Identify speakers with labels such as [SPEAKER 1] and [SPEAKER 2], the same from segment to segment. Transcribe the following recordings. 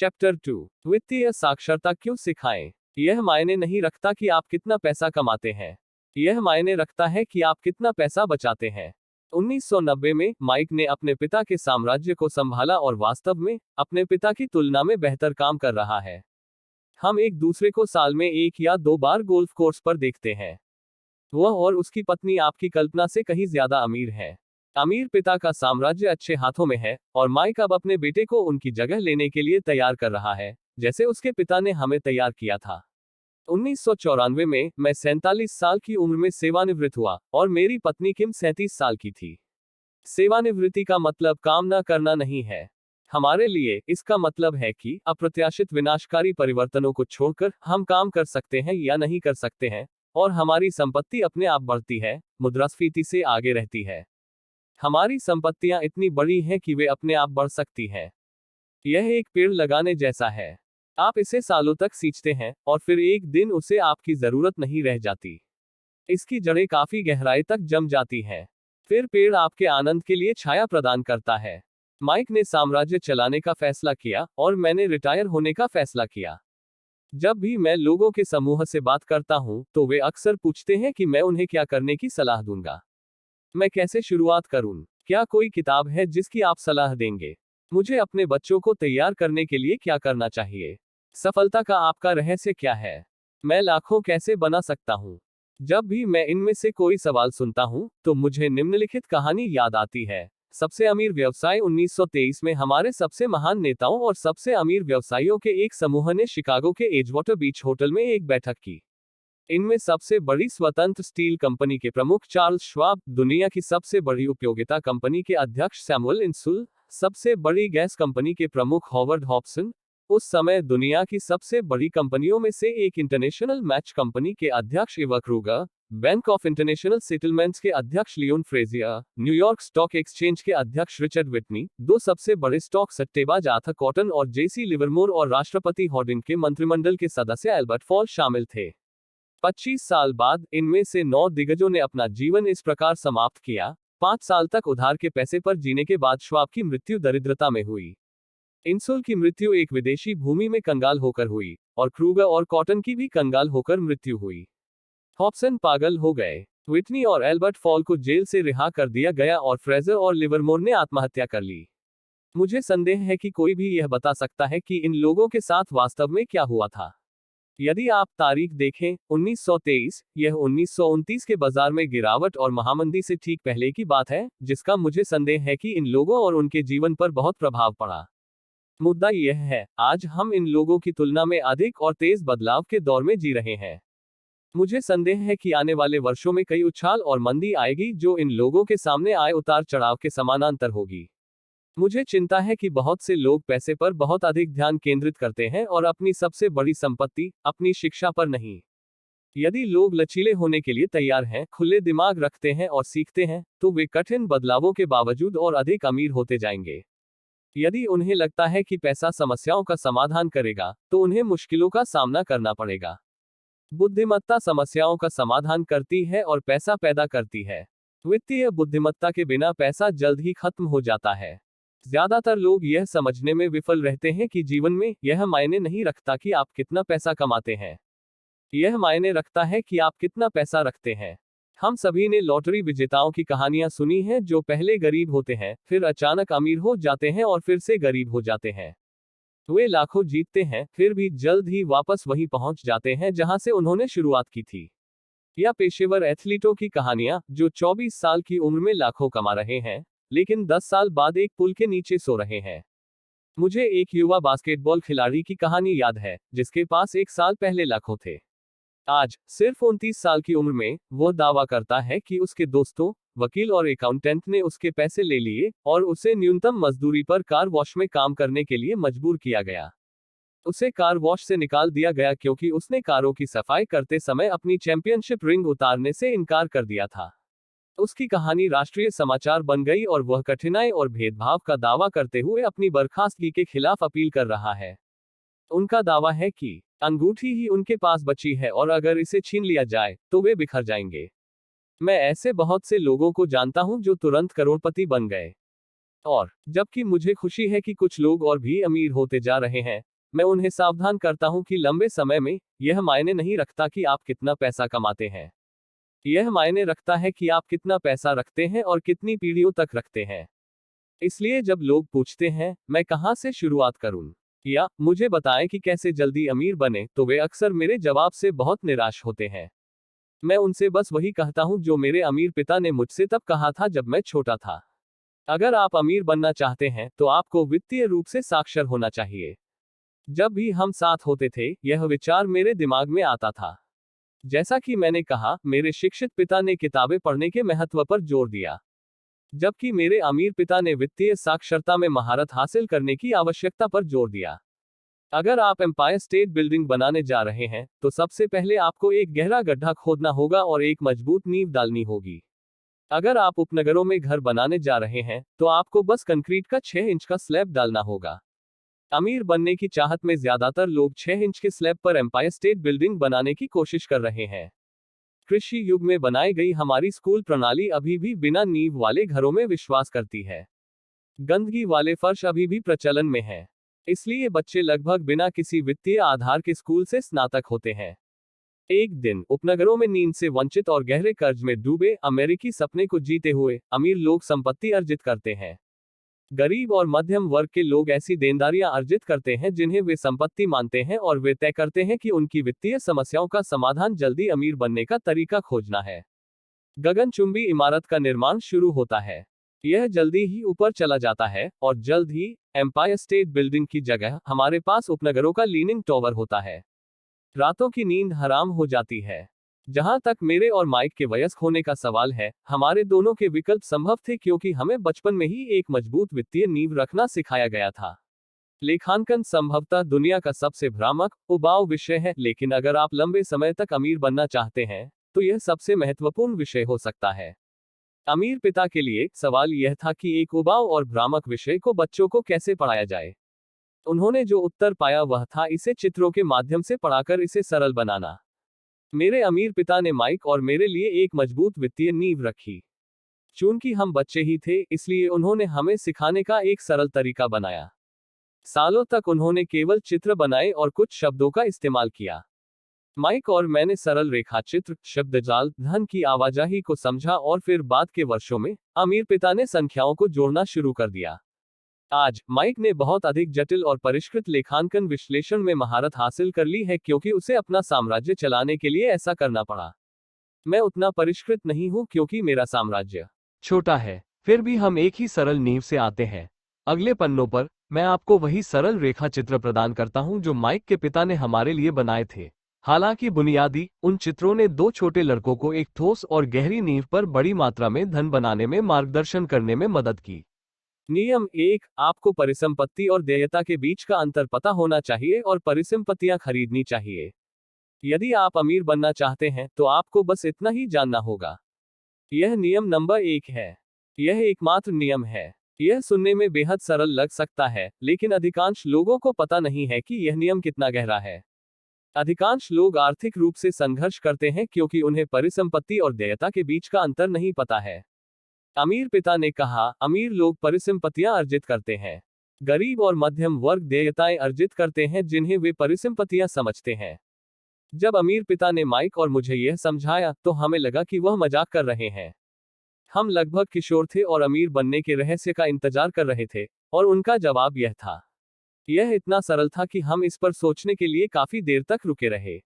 [SPEAKER 1] Chapter 2, वित्तीय साक्षरता क्यों सिखाएं। यह मायने नहीं रखता कि आप कितना पैसा कमाते हैं, यह मायने रखता है कि आप कितना पैसा बचाते हैं। 1990 में माइक ने अपने पिता के साम्राज्य को संभाला और वास्तव में अपने पिता की तुलना में बेहतर काम कर रहा है। हम एक दूसरे को साल में 1 या 2 बार गोल्फ कोर्स पर देखते हैं। वह और उसकी पत्नी आपकी कल्पना से कहीं ज्यादा अमीर है। अमीर पिता का साम्राज्य अच्छे हाथों में है और माइक अब अपने बेटे को उनकी जगह लेने के लिए तैयार कर रहा है, जैसे उसके पिता ने हमें तैयार किया था। 1994 में मैं 47 साल की उम्र में सेवानिवृत्त हुआ और मेरी पत्नी किम 37 साल की थी। सेवानिवृत्ति का मतलब काम न करना नहीं है। हमारे लिए इसका मतलब है कि अप्रत्याशित विनाशकारी परिवर्तनों को छोड़कर हम काम कर सकते हैं या नहीं कर सकते हैं, और हमारी संपत्ति अपने आप बढ़ती है, मुद्रास्फीति से आगे रहती है। हमारी संपत्तियां इतनी बड़ी हैं कि वे अपने आप बढ़ सकती हैं। यह एक पेड़ लगाने जैसा है। आप इसे सालों तक सींचते हैं और फिर एक दिन उसे आपकी जरूरत नहीं रह जाती। इसकी जड़ें काफी गहराई तक जम जाती हैं। फिर पेड़ आपके आनंद के लिए छाया प्रदान करता है। माइक ने साम्राज्य चलाने का फैसला किया और मैंने रिटायर होने का फैसला किया। जब भी मैं लोगों के समूह से बात करता हूं, तो वे अक्सर पूछते हैं कि मैं उन्हें क्या करने की सलाह दूंगा। मैं कैसे शुरुआत करूं? क्या कोई किताब है जिसकी आप सलाह देंगे? मुझे अपने बच्चों को तैयार करने के लिए क्या करना चाहिए? सफलता का आपका रहस्य क्या है? मैं लाखों कैसे बना सकता हूं? जब भी मैं इनमें से कोई सवाल सुनता हूं, तो मुझे निम्नलिखित कहानी याद आती है। सबसे अमीर व्यवसाय 1923 में हमारे सबसे महान नेताओं और सबसे अमीर व्यवसायियों के एक समूह ने शिकागो के एजवाटर बीच होटल में एक बैठक की। इनमें सबसे बड़ी स्वतंत्र स्टील कंपनी के प्रमुख चार्ल्स श्वाब, दुनिया की सबसे बड़ी उपयोगिता कंपनी के अध्यक्ष सैमुअल इंसुल, सबसे बड़ी गैस कंपनी के प्रमुख हॉवर्ड हॉब्सन, उस समय दुनिया की सबसे बड़ी कंपनियों में से एक इंटरनेशनल मैच कंपनी के अध्यक्ष Eva Kruger, bank of international settlements के अध्यक्ष Leon Frazier, New York stock exchange के अध्यक्ष रिचर्ड विटनी, दो सबसे बड़े स्टॉक सट्टेबाज आर्थर कॉटन और जेसी लिवरमोर, और राष्ट्रपति हॉर्डिंग के मंत्रिमंडल के सदस्य एल्बर्ट फॉल शामिल थे। 25 साल बाद इनमें से 9 दिग्गजों ने अपना जीवन इस प्रकार समाप्त किया। 5 साल तक उधार के पैसे पर जीने के बाद श्वाब की मृत्यु दरिद्रता में हुई। इंसुल की मृत्यु एक विदेशी भूमि में कंगाल होकर हुई, और क्रूगर और कॉटन की भी कंगाल होकर मृत्यु हुई। हॉब्सन पागल हो गए। विटनी और एल्बर्ट फॉल को जेल से रिहा कर दिया गया और फ्रेजर और लिवरमोर ने आत्महत्या कर ली। मुझे संदेह है कि कोई भी यह बता सकता है कि इन लोगों के साथ वास्तव में क्या हुआ था। यदि आप तारीख देखें, 1923, यह 1929 के बाजार में गिरावट और महामंदी से ठीक पहले की बात है, जिसका मुझे संदेह है कि इन लोगों और उनके जीवन पर बहुत प्रभाव पड़ा। मुद्दा यह है, आज हम इन लोगों की तुलना में अधिक और तेज बदलाव के दौर में जी रहे हैं। मुझे संदेह है कि आने वाले वर्षों में कई उछाल और मंदी आएगी जो इन लोगों के सामने आए उतार चढ़ाव के समानांतर होगी। मुझे चिंता है कि बहुत से लोग पैसे पर बहुत अधिक ध्यान केंद्रित करते हैं और अपनी सबसे बड़ी संपत्ति, अपनी शिक्षा पर नहीं। यदि लोग लचीले होने के लिए तैयार हैं, खुले दिमाग रखते हैं और सीखते हैं, तो वे कठिन बदलावों के बावजूद और अधिक अमीर होते जाएंगे। यदि उन्हें लगता है कि पैसा समस्याओं का समाधान करेगा, तो उन्हें मुश्किलों का सामना करना पड़ेगा। बुद्धिमत्ता समस्याओं का समाधान करती है और पैसा पैदा करती है। वित्तीय बुद्धिमत्ता के बिना पैसा जल्द ही खत्म हो जाता है। ज्यादातर लोग यह समझने में विफल रहते हैं कि जीवन में यह मायने नहीं रखता कि आप कितना पैसा कमाते हैं, यह मायने रखता है कि आप कितना पैसा रखते हैं। हम सभी ने लॉटरी विजेताओं की कहानियां सुनी हैं जो पहले गरीब होते हैं, फिर अचानक अमीर हो जाते हैं और फिर से गरीब हो जाते हैं। वे लाखों जीतते हैं, फिर भी जल्द ही वापस वहीं पहुंच जाते हैं जहां से उन्होंने शुरुआत की थी। या पेशेवर एथलीटों की कहानियां जो 24 साल की उम्र में लाखों कमा रहे हैं, लेकिन 10 साल बाद एक पुल के नीचे सो रहे हैं। मुझे एक युवा बास्केटबॉल खिलाड़ी की कहानी याद है, जिसके पास 1 साल पहले लाखों थे। आज, सिर्फ 29 साल की उम्र में, वह दावा करता है कि उसके दोस्तों, वकील और अकाउंटेंट ने उसके पैसे ले लिए और उसे न्यूनतम मजदूरी पर कार वॉश में काम करने के लिए मजबूर किया गया। उसे कार वॉश से निकाल दिया गया क्योंकि उसने कारों की सफाई करते समय अपनी चैंपियनशिप रिंग उतारने से इनकार कर दिया था। उसकी कहानी राष्ट्रीय समाचार बन गई और वह कठिनाई और भेदभाव का दावा करते हुए अपनी बर्खास्तगी के खिलाफ अपील कर रहा है। उनका दावा है कि अंगूठी ही उनके पास बची है और अगर इसे छीन लिया जाए, तो वे बिखर जाएंगे। मैं ऐसे बहुत से लोगों को जानता हूं जो तुरंत करोड़पति बन गए। और जबकि मुझे खुशी है कि कुछ लोग और भी अमीर होते जा रहे हैं, मैं उन्हें सावधान करता हूं कि लंबे समय में यह मायने नहीं रखता कि आप कितना पैसा कमाते हैं। यह मायने रखता है कि आप कितना पैसा रखते हैं और कितनी पीढ़ियों तक रखते हैं। इसलिए जब लोग पूछते हैं मैं कहां से शुरुआत करूं या मुझे बताएं कि कैसे जल्दी अमीर बने, तो वे अक्सर मेरे जवाब से बहुत निराश होते हैं। मैं उनसे बस वही कहता हूं जो मेरे अमीर पिता ने मुझसे तब कहा था जब मैं छोटा था। अगर आप अमीर बनना चाहते हैं तो आपको वित्तीय रूप से साक्षर होना चाहिए। जब भी हम साथ होते थे, यह विचार मेरे दिमाग में आता था। जैसा कि मैंने कहा, मेरे शिक्षित पिता ने किताबें पढ़ने के महत्व पर जोर दिया, जबकि मेरे अमीर पिता ने वित्तीय साक्षरता में महारत हासिल करने की आवश्यकता पर जोर दिया। अगर आप एम्पायर स्टेट बिल्डिंग बनाने जा रहे हैं, तो सबसे पहले आपको एक गहरा गड्ढा खोदना होगा और एक मजबूत नींव डालनी होगी। अगर आप उपनगरों में घर बनाने जा रहे हैं, तो आपको बस कंक्रीट का 6 इंच का स्लैब डालना होगा। अमीर बनने की चाहत में ज्यादातर लोग 6 इंच के स्लैब पर एम्पायर स्टेट बिल्डिंग बनाने की कोशिश कर रहे हैं। कृषि युग में बनाई गई हमारी स्कूल प्रणाली अभी भी बिना नींव वाले घरों में विश्वास करती है। गंदगी वाले फर्श अभी भी प्रचलन में है। इसलिए बच्चे लगभग बिना किसी वित्तीय आधार के स्कूल से स्नातक होते हैं। एक दिन उपनगरों में नींद से वंचित और गहरे कर्ज में डूबे अमेरिकी सपने को जीते हुए अमीर लोग संपत्ति अर्जित करते हैं। गरीब और मध्यम वर्ग के लोग ऐसी देनदारियां अर्जित करते हैं जिन्हें वे संपत्ति मानते हैं, और वे तय करते हैं कि उनकी वित्तीय समस्याओं का समाधान जल्दी अमीर बनने का तरीका खोजना है। गगनचुंबी इमारत का निर्माण शुरू होता है। यह जल्दी ही ऊपर चला जाता है और जल्द ही एम्पायर स्टेट बिल्डिंग की जगह हमारे पास उपनगरों का लीनिंग टॉवर होता है। रातों की नींद हराम हो जाती है। जहां तक मेरे और माइक के वयस्क होने का सवाल है, हमारे दोनों के विकल्प संभव थे क्योंकि हमें बचपन में ही एक मजबूत वित्तीय नींव रखना सिखाया गया था। लेखांकन संभवतः दुनिया का सबसे भ्रामक, उबाऊ विषय है, लेकिन अगर आप लंबे समय तक अमीर बनना चाहते हैं, तो यह सबसे महत्वपूर्ण विषय हो सकता है। अमीर पिता के लिए सवाल यह था कि एक उबाऊ और भ्रामक विषय को बच्चों को कैसे पढ़ाया जाए। उन्होंने जो उत्तर पाया वह था इसे चित्रों के माध्यम से पढ़ाकर इसे सरल बनाना। मेरे अमीर पिता ने माइक और मेरे लिए एक मजबूत वित्तीय नींव रखी। चूंकि हम बच्चे ही थे, इसलिए उन्होंने हमें सिखाने का एक सरल तरीका बनाया। सालों तक उन्होंने केवल चित्र बनाए और कुछ शब्दों का इस्तेमाल किया। माइक और मैंने सरल रेखाचित्र, शब्दजाल, धन की आवाजाही को समझा और फिर बाद के वर्षों में अमीर पिता ने संख्याओं को जोड़ना शुरू कर दिया। आज माइक ने बहुत अधिक जटिल और परिष्कृत लेखांकन विश्लेषण में महारत हासिल कर ली है क्योंकि उसे अपना साम्राज्य चलाने के लिए ऐसा करना पड़ा। मैं उतना परिष्कृत नहीं हूं क्योंकि मेरा साम्राज्य छोटा है। फिर भी हम एक ही सरल नींव से आते हैं। अगले पन्नों पर मैं आपको वही सरल रेखा चित्र प्रदान करता हूं जो माइक के पिता ने हमारे लिए बनाए थे। हालांकि बुनियादी उन चित्रों ने दो छोटे लड़कों को एक ठोस और गहरी नींव पर बड़ी मात्रा में धन बनाने में मार्गदर्शन करने में मदद की। नियम 1, आपको परिसंपत्ति और देयता के बीच का अंतर पता होना चाहिए और परिसंपत्तियां खरीदनी चाहिए। यदि आप अमीर बनना चाहते हैं तो आपको बस इतना ही जानना होगा। यह नियम नंबर 1 है। यह एकमात्र नियम है। यह सुनने में बेहद सरल लग सकता है, लेकिन अधिकांश लोगों को पता नहीं है कि यह नियम कितना गहरा है। अधिकांश लोग आर्थिक रूप से संघर्ष करते हैं क्योंकि उन्हें परिसंपत्ति और देयता के बीच का अंतर नहीं पता है। अमीर पिता ने कहा, अमीर लोग परिसंपत्तियां अर्जित करते हैं। गरीब और मध्यम वर्ग देयताएं अर्जित करते हैं जिन्हें वे परिसंपत्तियां समझते हैं। जब अमीर पिता ने माइक और मुझे यह समझाया तो हमें लगा कि वह मजाक कर रहे हैं। हम लगभग किशोर थे और अमीर बनने के रहस्य का इंतजार कर रहे थे, और उनका जवाब यह था। यह इतना सरल था कि हम इस पर सोचने के लिए काफी देर तक रुके रहे।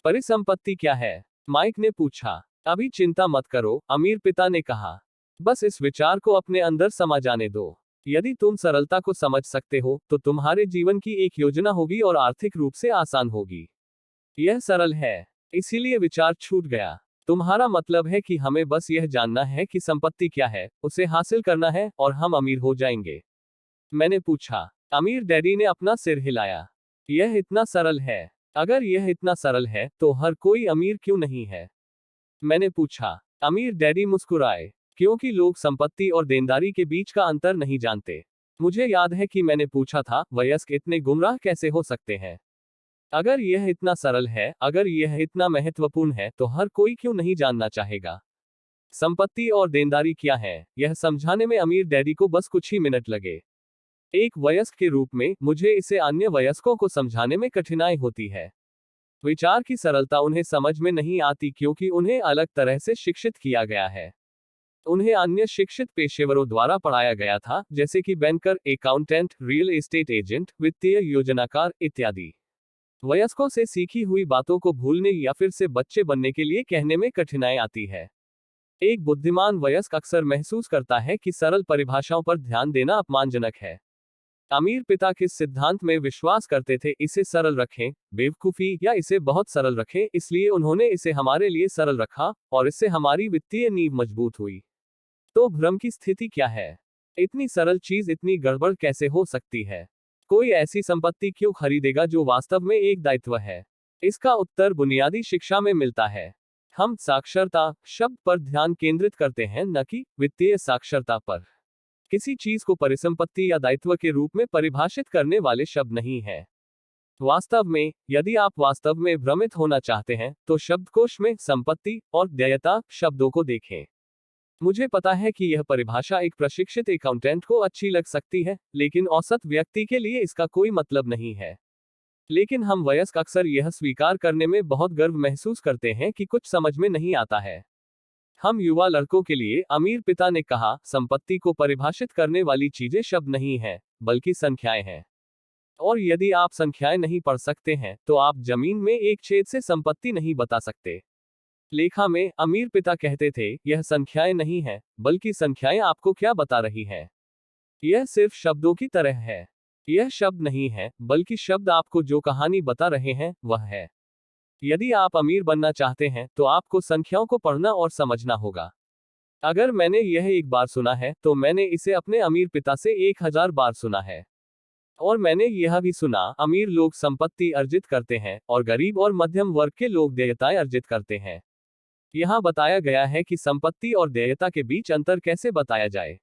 [SPEAKER 1] परिसंपत्ति क्या है? माइक ने पूछा। अभी चिंता मत करो, अमीर पिता ने कहा। बस इस विचार को अपने अंदर समा जाने दो। यदि तुम सरलता को समझ सकते हो तो तुम्हारे जीवन की एक योजना होगी और आर्थिक रूप से आसान होगी। यह सरल है, इसीलिए विचार छूट गया। तुम्हारा मतलब है कि हमें बस यह जानना है कि संपत्ति क्या है, उसे हासिल करना है और हम अमीर हो जाएंगे। मैंने पूछा। अमीर डैडी ने अपना सिर हिलाया। यह इतना सरल है। अगर यह इतना सरल है तो हर कोई अमीर क्यों नहीं है? मैंने पूछा। अमीर डैडी मुस्कुराए। क्योंकि लोग संपत्ति और देनदारी के बीच का अंतर नहीं जानते। मुझे याद है कि मैंने पूछा था, वयस्क इतने गुमराह कैसे हो सकते हैं? अगर यह इतना सरल है, अगर यह इतना महत्वपूर्ण है, तो हर कोई क्यों नहीं जानना चाहेगा? संपत्ति और देनदारी क्या है, यह समझाने में अमीर डैडी को बस कुछ ही मिनट लगे। एक वयस्क के रूप में मुझे इसे अन्य वयस्कों को समझाने में कठिनाई होती है। विचार की सरलता उन्हें समझ में नहीं आती क्योंकि उन्हें अलग तरह से शिक्षित किया गया है। उन्हें अन्य शिक्षित पेशेवरों द्वारा पढ़ाया गया था, जैसे कि banker, accountant, real estate agent, वित्तीय योजनाकार इत्यादि। वयस्कों से सीखी हुई बातों को भूलने या फिर से बच्चे बनने के लिए कहने में कठिनाई आती है। एक बुद्धिमान वयस्क अक्सर महसूस करता है कि सरल परिभाषाओं पर ध्यान देना अपमानजनक है। अमीर पिता किस सिद्धांत में विश्वास करते थे, इसे सरल रखें, बेवकूफी, या इसे बहुत सरल रखें, इसलिए उन्होंने इसे हमारे लिए सरल रखा और इससे हमारी वित्तीय नींव मजबूत हुई। तो भ्रम की स्थिति क्या है? इतनी सरल चीज इतनी गड़बड़ कैसे हो सकती है? कोई ऐसी संपत्ति क्यों खरीदेगा जो वास्तव में एक दायित्व है? इसका उत्तर बुनियादी शिक्षा में मिलता है। हम साक्षरता शब्द पर ध्यान केंद्रित करते हैं, न कि वित्तीय साक्षरता पर। किसी चीज को परिसंपत्ति या दायित्व के रूप में परिभाषित करने वाले शब्द नहीं है। वास्तव में, यदि आप वास्तव में भ्रमित होना चाहते हैं, तो शब्दकोश में संपत्ति और देयता शब्दों को देखें। मुझे पता है कि यह परिभाषा एक प्रशिक्षित अकाउंटेंट को अच्छी लग सकती है, लेकिन औसत व्यक्ति के लिए इसका कोई मतलब नहीं है। लेकिन हम वयस्क अक्सर यह स्वीकार करने में बहुत गर्व महसूस करते हैं कि कुछ समझ में नहीं आता है। हम युवा लड़कों के लिए, अमीर पिता ने कहा, संपत्ति को परिभाषित करने वाली चीजें शब्द नहीं हैं, बल्कि संख्याएं हैं। और यदि आप संख्याएं नहीं पढ़ सकते हैं, तो आप जमीन में एक छेद से संपत्ति नहीं बता सकते। लेखा में अमीर पिता कहते थे, यह संख्याएं नहीं है, बल्कि संख्याएं आपको क्या बता रही हैं। यह सिर्फ शब्दों की तरह है। यह शब्द नहीं है, बल्कि शब्द आपको जो कहानी बता रहे हैं, वह है। यदि आप अमीर बनना चाहते हैं, तो आपको संख्याओं को पढ़ना और समझना होगा। अगर मैंने यह एक बार सुना है, तो मैंने इसे अपने अमीर पिता से 1000 बार सुना है। और मैंने यह भी सुना, अमीर लोग संपत्ति अर्जित करते हैं और गरीब और मध्यम वर्ग के लोग देयताएं अर्जित करते हैं। यहाँ बताया गया है कि संपत्ति और देयता के बीच अंतर कैसे बताया जाए।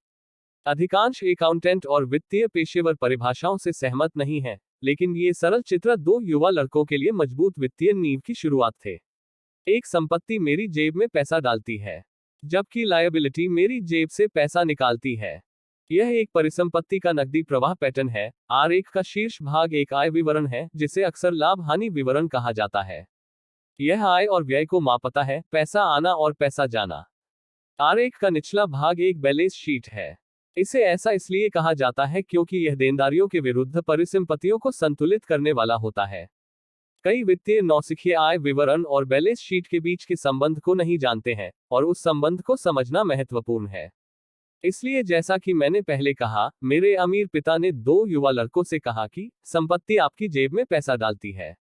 [SPEAKER 1] अधिकांश अकाउंटेंट और वित्तीय पेशेवर परिभाषाओं से सहमत नहीं हैं, लेकिन ये सरल चित्र दो युवा लड़कों के लिए मजबूत वित्तीय नींव की शुरुआत थे। एक संपत्ति मेरी जेब में पैसा डालती है, जबकि लायबिलिटी मेरी जेब से पैसा निकालती है। यह एक परिसंपत्ति का नकदी प्रवाह पैटर्न है। आरेख का शीर्ष भाग एक आय विवरण है, जिसे अक्सर लाभ हानि विवरण कहा जाता है। यह आय और व्यय को मापता है, पैसा आना और पैसा जाना। आरेख का निचला भाग एक बैलेंस शीट है। इसे ऐसा इसलिए कहा जाता है क्योंकि यह देनदारियों के विरुद्ध परिसंपत्तियों को संतुलित करने वाला होता है। कई वित्तीय नौसिखिए आय विवरण और बैलेंस शीट के बीच के संबंध को नहीं जानते हैं, और उस संबंध को समझना महत्वपूर्ण है। इसलिए जैसा कि मैंने पहले कहा, मेरे अमीर पिता ने दो युवा लड़कों से कहा कि संपत्ति आपकी जेब में पैसा डालती है।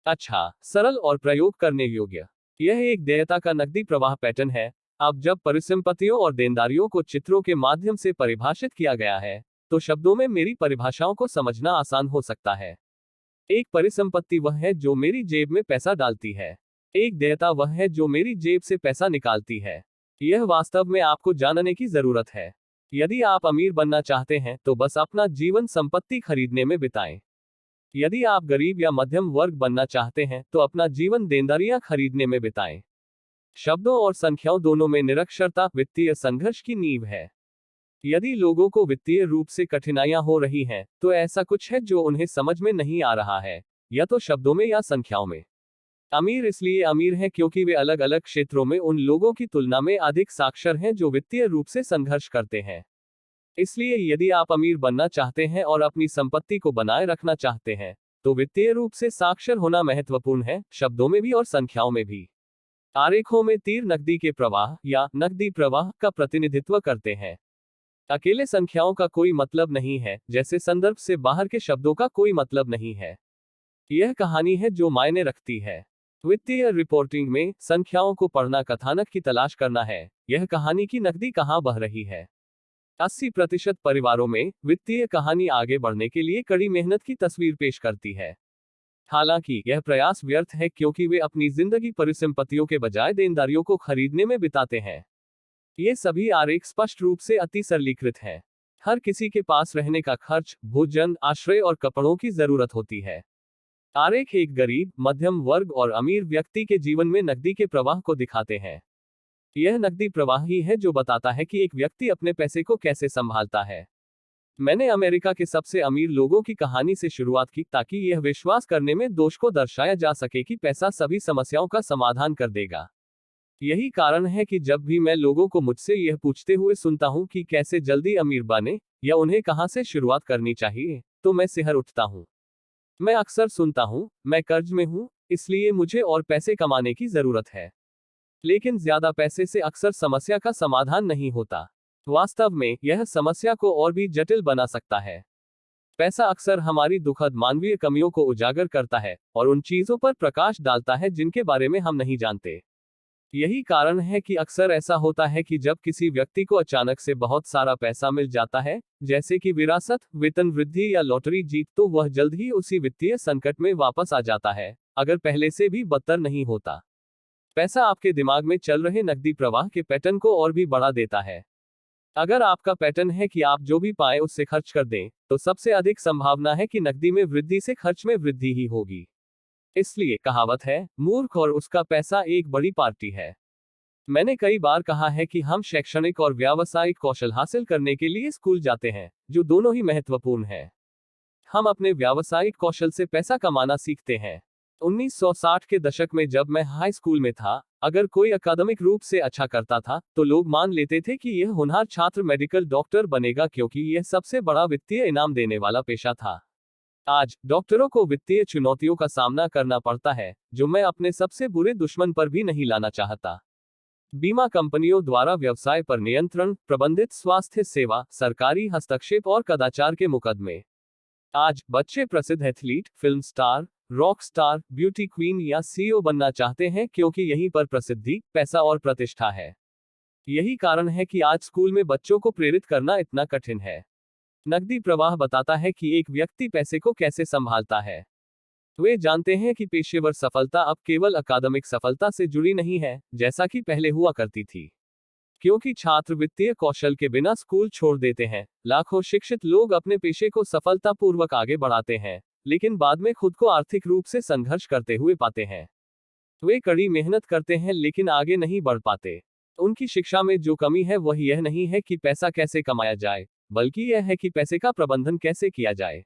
[SPEAKER 1] अच्छा, सरल और प्रयोग करने योग्य। यह एक देयता का नकदी प्रवाह पैटर्न है। अब जब परिसंपत्तियों और देनदारियों को चित्रों के माध्यम से परिभाषित किया गया है, तो शब्दों में मेरी परिभाषाओं को समझना आसान हो सकता है। एक परिसंपत्ति वह है जो मेरी जेब में पैसा डालती है। एक देयता वह है जो मेरी जेब से पैसा निकालती है। यह वास्तव में आपको जानने की जरूरत है। यदि आप अमीर बनना चाहते हैं, तो बस अपना जीवन संपत्ति खरीदने में बिताएं। यदि आप गरीब या मध्यम वर्ग बनना चाहते हैं, तो अपना जीवन देनदारियां खरीदने में बिताएं। शब्दों और संख्याओं दोनों में निरक्षरता वित्तीय संघर्ष की नींव है। यदि लोगों को वित्तीय रूप से कठिनाइयां हो रही हैं, तो ऐसा कुछ है जो उन्हें समझ में नहीं आ रहा है, या तो शब्दों में या संख्याओं में। अमीर इसलिए अमीर हैं क्योंकि वे अलग अलग क्षेत्रों में उन लोगों की तुलना में अधिक साक्षर हैं जो वित्तीय रूप से संघर्ष करते हैं। इसलिए यदि आप अमीर बनना चाहते हैं और अपनी संपत्ति को बनाए रखना चाहते हैं, तो वित्तीय रूप से साक्षर होना महत्वपूर्ण है, शब्दों में भी और संख्याओं में भी। आरेखों में तीर नकदी के प्रवाह या नकदी प्रवाह का प्रतिनिधित्व करते हैं। अकेले संख्याओं का कोई मतलब नहीं है, जैसे संदर्भ से बाहर के शब्दों का कोई मतलब नहीं है। यह कहानी है जो मायने रखती है। वित्तीय रिपोर्टिंग में संख्याओं को पढ़ना कथानक की तलाश करना है, यह कहानी की नकदी कहां बह रही है। 80% परिवारों में वित्तीय कहानी आगे बढ़ने के लिए कड़ी मेहनत की तस्वीर पेश करती है। हालांकि यह प्रयास व्यर्थ है क्योंकि वे अपनी जिंदगी परिसंपत्तियों के बजाय देनदारियों को खरीदने में बिताते हैं। ये सभी आरेख स्पष्ट रूप से अति सरलीकृत हैं। हर किसी के पास रहने का खर्च, भोजन, आश्रय और कपड़ों की जरूरत होती है। आरेख एक गरीब, मध्यम वर्ग और अमीर व्यक्ति के जीवन में नकदी के प्रवाह को दिखाते हैं। यह नकदी प्रवाह ही है जो बताता है कि एक व्यक्ति अपने पैसे को कैसे संभालता है। मैंने अमेरिका के सबसे अमीर लोगों की कहानी से शुरुआत की ताकि यह विश्वास करने में दोष को दर्शाया जा सके कि पैसा सभी समस्याओं का समाधान कर देगा। यही कारण है कि जब भी मैं लोगों को मुझसे यह पूछते हुए सुनता हूं कि कैसे जल्दी अमीर बने या उन्हें कहां से शुरुआत करनी चाहिए, तो मैं सिहर उठता हूं। मैं अक्सर सुनता हूं, मैं कर्ज में हूं, इसलिए मुझे और पैसे कमाने की जरूरत है। लेकिन ज्यादा पैसे से अक्सर समस्या का समाधान नहीं होता। वास्तव में यह समस्या को और भी जटिल बना सकता है। पैसा अक्सर हमारी दुखद मानवीय कमियों को उजागर करता है और उन चीजों पर प्रकाश डालता है जिनके बारे में हम नहीं जानते। यही कारण है कि अक्सर ऐसा होता है कि जब किसी व्यक्ति को अचानक से बहुत सारा पैसा मिल जाता है, जैसे कि विरासत, वेतन वृद्धि या लॉटरी जीत, तो वह जल्द ही उसी वित्तीय संकट में वापस आ जाता है, अगर पहले से भी बदतर नहीं होता। पैसा आपके दिमाग में चल रहे नकदी प्रवाह के पैटर्न को और भी बढ़ा देता है। अगर आपका पैटर्न है कि आप जो भी पाए उससे खर्च कर दें, तो सबसे अधिक संभावना है कि नकदी में वृद्धि से खर्च में वृद्धि ही होगी। इसलिए कहावत है, मूर्ख और उसका पैसा एक बड़ी पार्टी है। मैंने कई बार कहा है कि हम शैक्षणिक और व्यावसायिक कौशल हासिल करने के लिए स्कूल जाते हैं, जो दोनों ही महत्वपूर्ण है। हम अपने व्यावसायिक कौशल से पैसा कमाना सीखते हैं। 1960 के दशक में जब मैं हाई स्कूल में था, अगर कोई अकादमिक रूप से अच्छा करता था, तो लोग मान लेते थे कि यह होनहार छात्र मेडिकल डॉक्टर बनेगा क्योंकि यह सबसे बड़ा वित्तीय इनाम देने वाला पेशा था। आज डॉक्टरों को वित्तीय चुनौतियों का सामना करना पड़ता है, जो मैं अपने सबसे बुरे दुश्मन पर भी नहीं लाना चाहता। बीमा कंपनियों द्वारा व्यवसाय पर नियंत्रण, प्रबंधित स्वास्थ्य सेवा, सरकारी हस्तक्षेप और कदाचार के मुकदमे। आज बच्चे प्रसिद्ध athlete, film star, rock star, beauty queen या सीईओ बनना चाहते हैं क्योंकि यहीं पर प्रसिद्धि, पैसा और प्रतिष्ठा है। यही कारण है कि आज स्कूल में बच्चों को प्रेरित करना इतना कठिन है। नकदी प्रवाह बताता है कि एक व्यक्ति पैसे को कैसे संभालता है। वे जानते हैं कि पेशेवर सफलता अब केवल अकादमिक सफलता से जुड़ी नहीं है, जैसा कि पहले हुआ करती थी। क्योंकि छात्र वित्तीय कौशल के बिना स्कूल छोड़ देते हैं, लाखों शिक्षित लोग अपने पेशे को सफलतापूर्वक आगे बढ़ाते हैं, लेकिन बाद में खुद को आर्थिक रूप से संघर्ष करते हुए पाते हैं। वे कड़ी मेहनत करते हैं लेकिन आगे नहीं बढ़ पाते। उनकी शिक्षा में जो कमी है वह यह नहीं है कि पैसा कैसे कमाया जाए, बल्कि यह है कि पैसे का प्रबंधन कैसे किया जाए।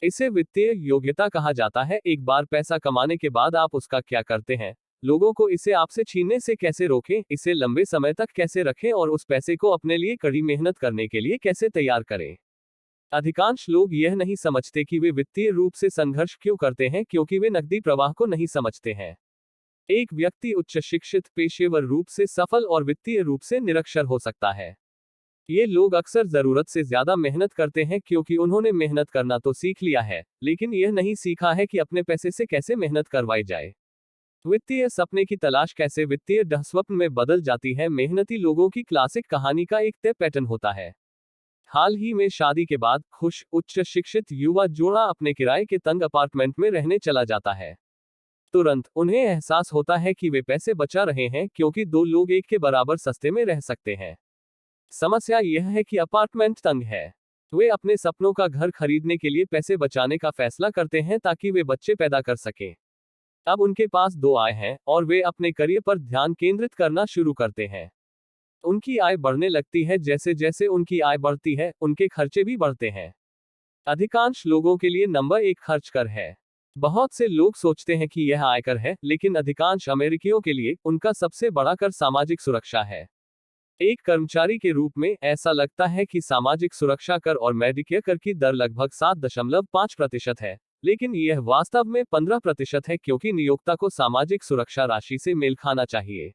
[SPEAKER 1] इसे वित्तीय योग्यता कहा जाता है। एक बार पैसा कमाने के बाद आप उसका क्या करते हैं, लोगों को इसे आपसे छीनने से कैसे रोकें, इसे लंबे समय तक कैसे रखें और उस पैसे को अपने लिए कड़ी मेहनत करने के लिए कैसे तैयार करें। अधिकांश लोग यह नहीं समझते कि वे वित्तीय रूप से संघर्ष क्यों करते हैं, क्योंकि वे नकदी प्रवाह को नहीं समझते हैं। एक व्यक्ति उच्च शिक्षित, पेशेवर रूप से सफल और वित्तीय रूप से निरक्षर हो सकता है। ये लोग अक्सर जरूरत से ज्यादा मेहनत करते हैं क्योंकि उन्होंने मेहनत करना तो सीख लिया है, लेकिन यह नहीं सीखा है कि अपने पैसे से कैसे मेहनत करवाई जाए। वित्तीय सपने की तलाश कैसे वित्तीय दुःस्वप्न में बदल जाती है। मेहनती लोगों की क्लासिक कहानी का एक तय पैटर्न होता है। हाल ही में शादी के बाद खुश, उच्च शिक्षित युवा जोड़ा अपने किराए के तंग अपार्टमेंट में रहने चला जाता है। तुरंत उन्हें एहसास होता है कि वे पैसे बचा रहे हैं क्योंकि दो लोग एक के बराबर सस्ते में रह सकते हैं। समस्या यह है कि अपार्टमेंट तंग है। वे अपने सपनों का घर खरीदने के लिए पैसे बचाने का फैसला करते हैं ताकि वे बच्चे पैदा कर सकें। अब उनके पास दो आय हैं और वे अपने करियर पर ध्यान केंद्रित करना शुरू करते हैं। उनकी आय बढ़ने लगती है। जैसे जैसे उनकी आय बढ़ती है, उनके खर्चे भी बढ़ते हैं। अधिकांश लोगों के लिए नंबर एक खर्च कर है। बहुत से लोग सोचते हैं कि यह आयकर है, लेकिन अधिकांश अमेरिकियों के लिए उनका सबसे बड़ा कर सामाजिक सुरक्षा है। एक कर्मचारी के रूप में ऐसा लगता है कि सामाजिक सुरक्षा कर और मेडिकेयर कर की दर लगभग 7.5% है, लेकिन यह वास्तव में 15% है क्योंकि नियोक्ता को सामाजिक सुरक्षा राशि से मेल खाना चाहिए।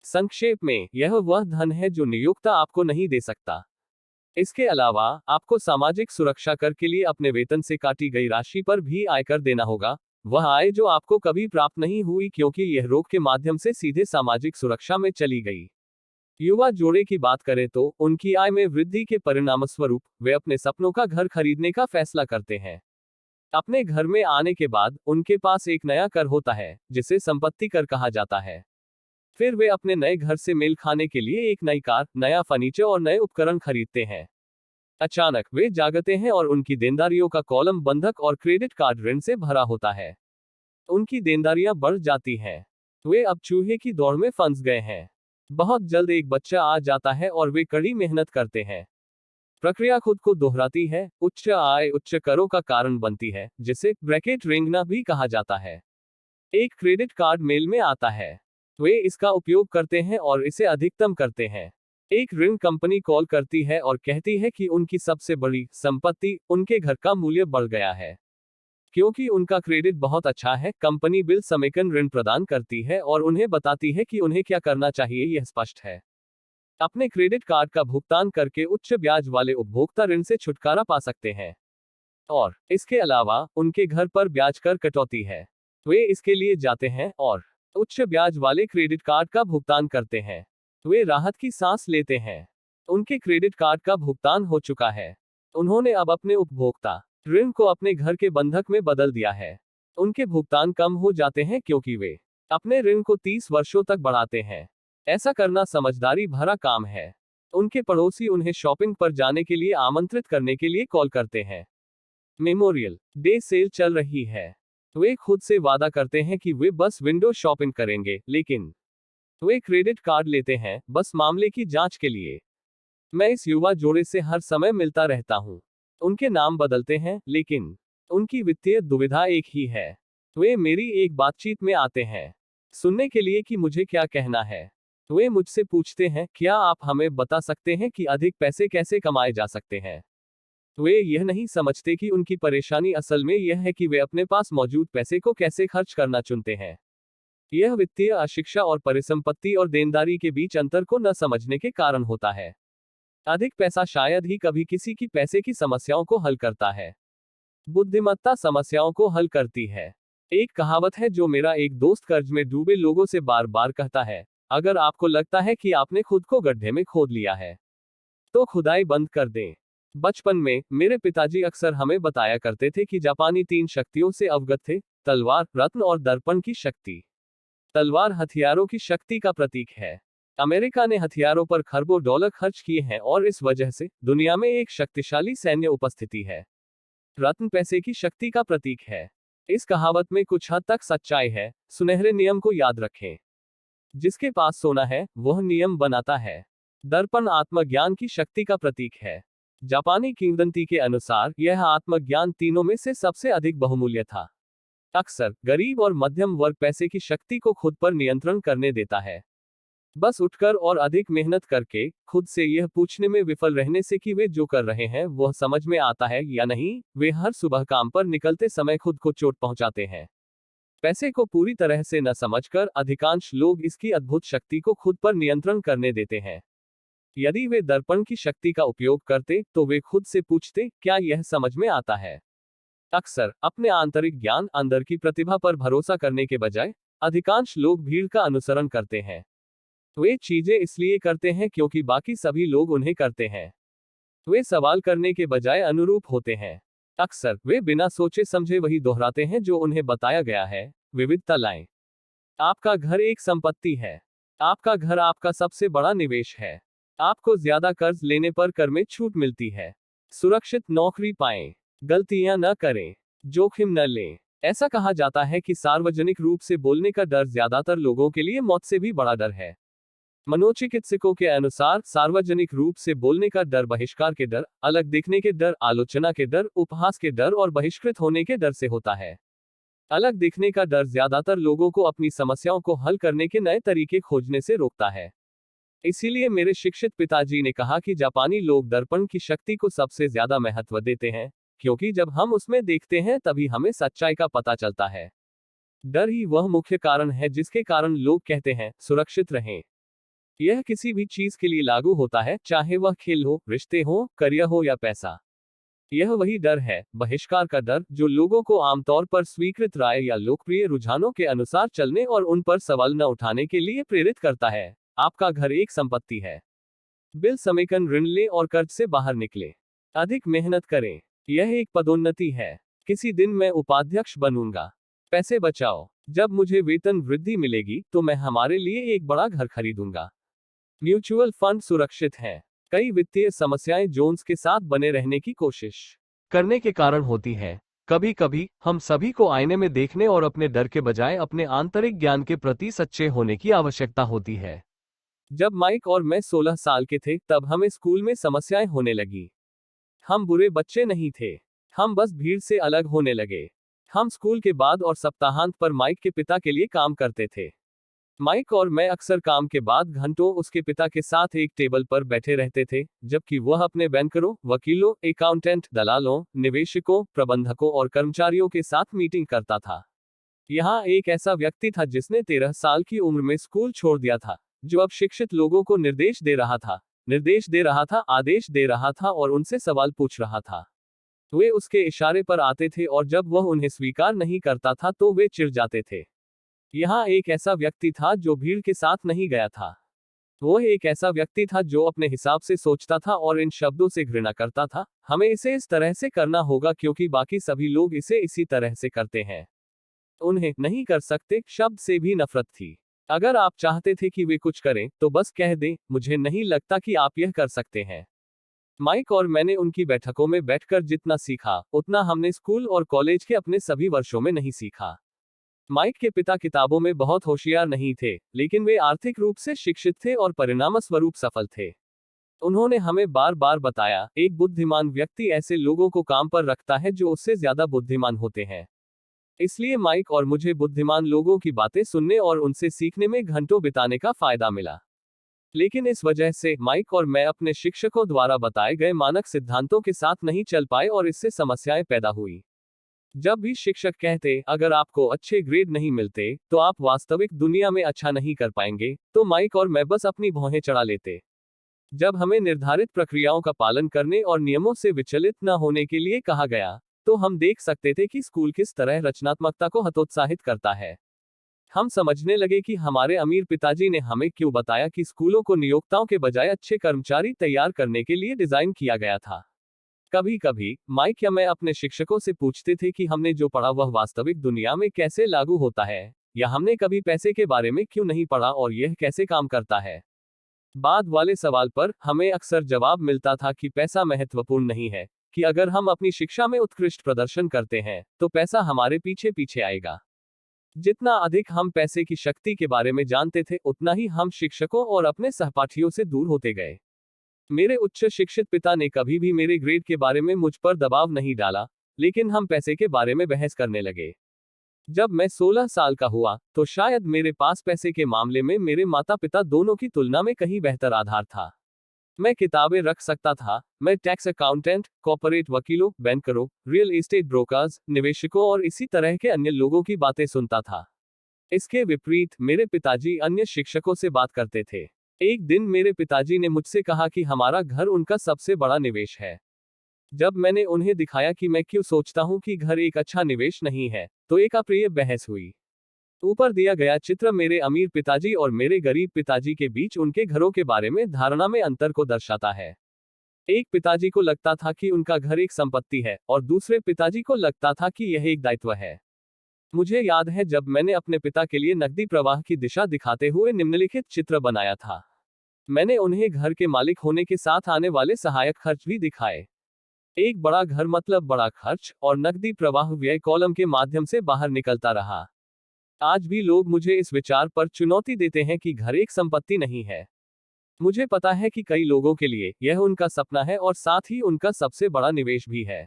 [SPEAKER 1] संक्षेप में, यह वह धन है जो नियोक्ता आपको नहीं दे सकता। इसके अलावा आपको सामाजिक सुरक्षा कर के लिए अपने वेतन से काटी गई राशि पर भी आयकर देना होगा, वह आय जो आपको कभी प्राप्त नहीं हुई क्योंकि यह रोक के माध्यम से सीधे सामाजिक सुरक्षा में चली गई। युवा जोड़े की बात करें तो उनकी आय में वृद्धि के परिणामस्वरूप वे अपने सपनों का घर खरीदने का फैसला करते हैं। अपने घर में आने के बाद उनके पास एक नया कर होता है जिसे संपत्ति कर कहा जाता है। फिर वे अपने नए घर से मेल खाने के लिए एक नई कार, नया फर्नीचर और नए उपकरण खरीदते हैं। अचानक वे जागते हैं और उनकी देनदारियों का कॉलम बंधक और क्रेडिट कार्ड ऋण से भरा होता है। उनकी देनदारियां बढ़ जाती हैं। वे अब चूहे की दौड़ में फंस गए हैं। बहुत जल्द एक बच्चा आ जाता है और वे कड़ी मेहनत करते हैं। प्रक्रिया खुद को दोहराती है, उच्च आय उच्च करों का कारण बनती है, जिसे ब्रैकेट रेंगना भी कहा जाता है। एक क्रेडिट कार्ड मेल में आता है। वे इसका उपयोग करते हैं और इसे अधिकतम करते हैं। एक ऋण कंपनी कॉल करती है और कहती है कि उनकी सबसे बड़ी संपत्ति, उनके घर का मूल्य बढ़ गया है। क्योंकि उनका क्रेडिट बहुत अच्छा है, कंपनी बिल समेकन ऋण प्रदान करती है और उन्हें बताती है कि उन्हें क्या करना चाहिए, यह स्पष्ट है। अपने क्रेडिट कार्ड का भुगतान करके उच्च ब्याज वाले उपभोक्ता ऋण से छुटकारा पा सकते हैं। और इसके अलावा उनके घर पर ब्याज कर कटौती है। वे इसके लिए जाते हैं और उच्च ब्याज वाले क्रेडिट कार्ड का भुगतान करते हैं। वे राहत की सांस लेते हैं। उनके क्रेडिट कार्ड का भुगतान हो चुका है। उन्होंने अब अपने उपभोक्ता ऋण को अपने घर के बंधक में बदल दिया है। उनके भुगतान कम हो जाते हैं क्योंकि वे अपने ऋण को 30 वर्षों तक बढ़ाते हैं। ऐसा करना समझदारी भरा काम है। उनके पड़ोसी उन्हें शॉपिंग पर जाने के लिए आमंत्रित करने के लिए कॉल करते हैं। मेमोरियल डे सेल चल रही है। वे खुद से वादा करते हैं कि वे बस विंडो शॉपिंग करेंगे, लेकिन वे क्रेडिट कार्ड लेते हैं बस मामले की जांच के लिए। मैं इस युवा जोड़े से हर समय मिलता रहता हूं। उनके नाम बदलते हैं, लेकिन उनकी वित्तीय दुविधा एक ही है। वे मेरी एक बातचीत में आते हैं, सुनने के लिए कि मुझे क्या कहना है। वे मुझसे पूछते हैं, क्या आप हमें बता सकते हैं कि अधिक पैसे कैसे कमाए जा सकते हैं? वे यह नहीं समझते कि उनकी परेशानी असल में यह है कि वे अपने पास मौजूद पैसे को कैसे खर्च करना चुनते हैं। यह वित्तीय अशिक्षा और परिसंपत्ति और देनदारी के बीच अंतर को न समझने के कारण होता है। अधिक पैसा शायद ही कभी किसी की पैसे की समस्याओं को हल करता है। बुद्धिमत्ता समस्याओं को हल करती है। एक कहावत है जो मेरा एक दोस्त कर्ज में डूबे लोगों से बार बार कहता है, अगर आपको लगता है कि आपने खुद को गड्ढे में खोद लिया है, तो खुदाई बंद कर दें। बचपन में मेरे पिताजी अक्सर हमें बताया करते थे कि जापानी 3 शक्तियों से अवगत थे: तलवार, रत्न और दर्पण की शक्ति। तलवार हथियारों की शक्ति का प्रतीक है। अमेरिका ने हथियारों पर खरबों डॉलर खर्च किए हैं और इस वजह से दुनिया में एक शक्तिशाली सैन्य उपस्थिति है। रत्न पैसे की शक्ति का प्रतीक है। इस कहावत में कुछ हद तक सच्चाई है। सुनहरे नियम को याद रखें। जिसके पास सोना है वह नियम बनाता है। दर्पण आत्मज्ञान की शक्ति का प्रतीक है। जापानी किंवदंती के अनुसार यह आत्मज्ञान तीनों में से सबसे अधिक बहुमूल्य था। अक्सर गरीब और मध्यम वर्ग पैसे की शक्ति को खुद पर नियंत्रण करने देता है। बस उठकर और अधिक मेहनत करके खुद से यह पूछने में विफल रहने से कि वे जो कर रहे हैं वह समझ में आता है या नहीं, वे हर सुबह काम पर निकलते समय खुद को चोट पहुंचाते हैं। पैसे को पूरी तरह से न समझकर अधिकांश लोग इसकी अद्भुत शक्ति को खुद पर नियंत्रण करने देते हैं। यदि वे दर्पण की शक्ति का उपयोग करते तो वे खुद से पूछते, क्या यह समझ में आता है? अक्सर अपने आंतरिक ज्ञान, अंदर की प्रतिभा पर भरोसा करने के बजाय अधिकांश लोग भीड़ का अनुसरण करते हैं। वे चीजें इसलिए करते हैं क्योंकि बाकी सभी लोग उन्हें करते हैं। वे सवाल करने के बजाय अनुरूप होते हैं। अक्सर वे बिना सोचे समझे वही दोहराते हैं जो उन्हें बताया गया है। विविधता लाएं। आपका घर एक संपत्ति है। आपका घर आपका सबसे बड़ा निवेश है। आपको ज्यादा कर्ज लेने पर कर में छूट मिलती है। सुरक्षित नौकरी पाएं। गलतियां न करें। जोखिम न लें। ऐसा कहा जाता है कि सार्वजनिक रूप से बोलने का डर ज्यादातर लोगों के लिए मौत से भी बड़ा डर है। मनोचिकित्सकों के अनुसार सार्वजनिक रूप से बोलने का डर बहिष्कार के डर, अलग दिखने के डर, आलोचना के डर, उपहास के डर और बहिष्कृत होने के डर से होता है। अलग दिखने का डर ज्यादातर लोगों को अपनी समस्याओं को हल करने के नए तरीके खोजने से रोकता है। इसीलिए मेरे शिक्षित पिताजी ने कहा कि जापानी लोग दर्पण की शक्ति को सबसे ज्यादा महत्व देते हैं, क्योंकि जब हम उसमें देखते हैं तभी हमें सच्चाई का पता चलता है। डर ही वह मुख्य कारण है जिसके कारण लोग कहते हैं, सुरक्षित रहें। यह किसी भी चीज के लिए लागू होता है, चाहे वह खेल हो, रिश्ते हो, करियर हो या पैसा। यह वही डर है, बहिष्कार का डर, जो लोगों को आमतौर पर स्वीकृत राय या लोकप्रिय रुझानों के अनुसार चलने और उन पर सवाल न उठाने के लिए प्रेरित करता है। आपका घर एक संपत्ति है। बिल समेकन ऋण लें और कर्ज से बाहर निकले। अधिक मेहनत करें। यह एक पदोन्नति है। किसी दिन मैं उपाध्यक्ष बनूंगा। पैसे बचाओ। जब मुझे वेतन वृद्धि मिलेगी तो मैं हमारे लिए एक बड़ा घर खरीदूंगा। म्यूचुअल फंड सुरक्षित हैं। कई वित्तीय समस्याएं जोन्स के साथ बने रहने की कोशिश करने के कारण होती हैं। कभी कभी हम सभी को आईने में देखने और अपने डर के बजाय अपने आंतरिक ज्ञान के प्रति सच्चे होने की आवश्यकता होती है। जब माइक और मैं 16 साल के थे तब हमें स्कूल में समस्याएं होने लगी। हम बुरे बच्चे नहीं थे। हम बस भीड़ से अलग होने लगे। हम स्कूल के बाद और सप्ताहांत पर माइक के पिता के लिए काम करते थे। माइक और मैं अक्सर काम के बाद घंटों उसके पिता के साथ एक टेबल पर बैठे रहते थे, जबकि वह अपने बैंकरों, वकीलों, अकाउंटेंट, दलालों, निवेशकों, प्रबंधकों और कर्मचारियों के साथ मीटिंग करता था। यहाँ एक ऐसा व्यक्ति था जिसने 13 साल की उम्र में स्कूल छोड़ दिया था, जो अब शिक्षित लोगों को निर्देश दे रहा था, आदेश दे रहा था और उनसे सवाल पूछ रहा था। वे उसके इशारे पर आते थे और जब वह उन्हें स्वीकार नहीं करता था तो वे चिढ़ जाते थे। यहाँ एक ऐसा व्यक्ति था जो भीड़ के साथ नहीं गया था। वह एक ऐसा व्यक्ति था जो अपने हिसाब से सोचता था और इन शब्दों से घृणा करता था, हमें इसे इस तरह से करना होगा क्योंकि बाकी सभी लोग इसे इसी तरह से करते हैं। उन्हें नहीं कर सकते शब्द से भी नफरत थी। अगर आप चाहते थे कि वे कुछ करें तो बस कह दें, मुझे नहीं लगता कि आप यह कर सकते हैं। माइक और मैंने उनकी बैठकों में बैठकर जितना सीखा, उतना हमने स्कूल और कॉलेज के अपने सभी वर्षों में नहीं सीखा। माइक के पिता किताबों में बहुत होशियार नहीं थे, लेकिन वे आर्थिक रूप से शिक्षित थे और परिणामस्वरूप सफल थे। उन्होंने हमें बार बार बताया, एक बुद्धिमान व्यक्ति ऐसे लोगों को काम पर रखता है जो उससे ज्यादा बुद्धिमान होते हैं। इसलिए माइक और मुझे बुद्धिमान लोगों की बातें सुनने और उनसे सीखने में घंटों बिताने का फायदा मिला। लेकिन इस वजह से माइक और मैं अपने शिक्षकों द्वारा बताए गए मानक सिद्धांतों के साथ नहीं चल पाए और इससे समस्याएं पैदा हुई। जब भी शिक्षक कहते, अगर आपको अच्छे ग्रेड नहीं मिलते तो आप वास्तविक दुनिया में अच्छा नहीं कर पाएंगे, तो माइक और मैं बस अपनी भौहें चढ़ा लेते। जब हमें निर्धारित प्रक्रियाओं का पालन करने और नियमों से विचलित न होने के लिए कहा गया, तो हम देख सकते थे कि स्कूल किस तरह रचनात्मकता को हतोत्साहित करता है। हम समझने लगे कि हमारे अमीर पिताजी ने हमें क्यों बताया कि स्कूलों को नियोक्ताओं के बजाय अच्छे कर्मचारी तैयार करने के लिए डिजाइन किया गया था। कभी कभी माइक या मैं अपने शिक्षकों से पूछते थे कि हमने जो पढ़ा वह वास्तविक दुनिया में कैसे लागू होता है, या हमने कभी पैसे के बारे में क्यों नहीं पढ़ा और यह कैसे काम करता है। बाद वाले सवाल पर हमें अक्सर जवाब मिलता था कि पैसा महत्वपूर्ण नहीं है, कि अगर हम अपनी शिक्षा में उत्कृष्ट प्रदर्शन करते हैं तो पैसा हमारे पीछे पीछे आएगा। जितना अधिक हम पैसे की शक्ति के बारे में जानते थे, उतना ही हम शिक्षकों और अपने सहपाठियों से दूर होते गए। मेरे उच्च शिक्षित पिता ने कभी भी मेरे ग्रेड के बारे में मुझ पर दबाव नहीं डाला, लेकिन हम पैसे के बारे में बहस करने लगे। जब मैं 16 साल का हुआ, तो शायद मेरे पास पैसे के मामले में मेरे माता पिता दोनों की तुलना में कहीं बेहतर आधार था। मैं किताबें रख सकता था, मैं टैक्स अकाउंटेंट, कॉर्पोरेट वकीलों, बैंकरों, रियल एस्टेट ब्रोकर्स, निवेशकों और इसी तरह के अन्य लोगों की बातें सुनता था। इसके विपरीत मेरे पिताजी अन्य शिक्षकों से बात करते थे। एक दिन मेरे पिताजी ने मुझसे कहा कि हमारा घर उनका सबसे बड़ा निवेश है। जब मैंने उन्हें दिखाया कि मैं क्यों सोचता हूं कि घर एक अच्छा निवेश नहीं है, तो एक अप्रिय बहस हुई। ऊपर दिया गया चित्र मेरे अमीर पिताजी और मेरे गरीब पिताजी के बीच उनके घरों के बारे में धारणा में अंतर को दर्शाता है। एक पिताजी को लगता था कि उनका घर एक संपत्ति है और दूसरे पिताजी को लगता था कि यह एक दायित्व है। मुझे याद है जब मैंने अपने पिता के लिए नकदी प्रवाह की दिशा दिखाते हुए निम्नलिखित चित्र बनाया था। मैंने उन्हें घर के मालिक होने के साथ आने वाले सहायक खर्च भी दिखाए। एक बड़ा घर मतलब बड़ा खर्च, और नकदी प्रवाह व्यय कॉलम के माध्यम से बाहर निकलता रहा। आज भी लोग मुझे इस विचार पर चुनौती देते हैं कि घर एक संपत्ति नहीं है। मुझे पता है कि कई लोगों के लिए यह उनका सपना है और साथ ही उनका सबसे बड़ा निवेश भी है।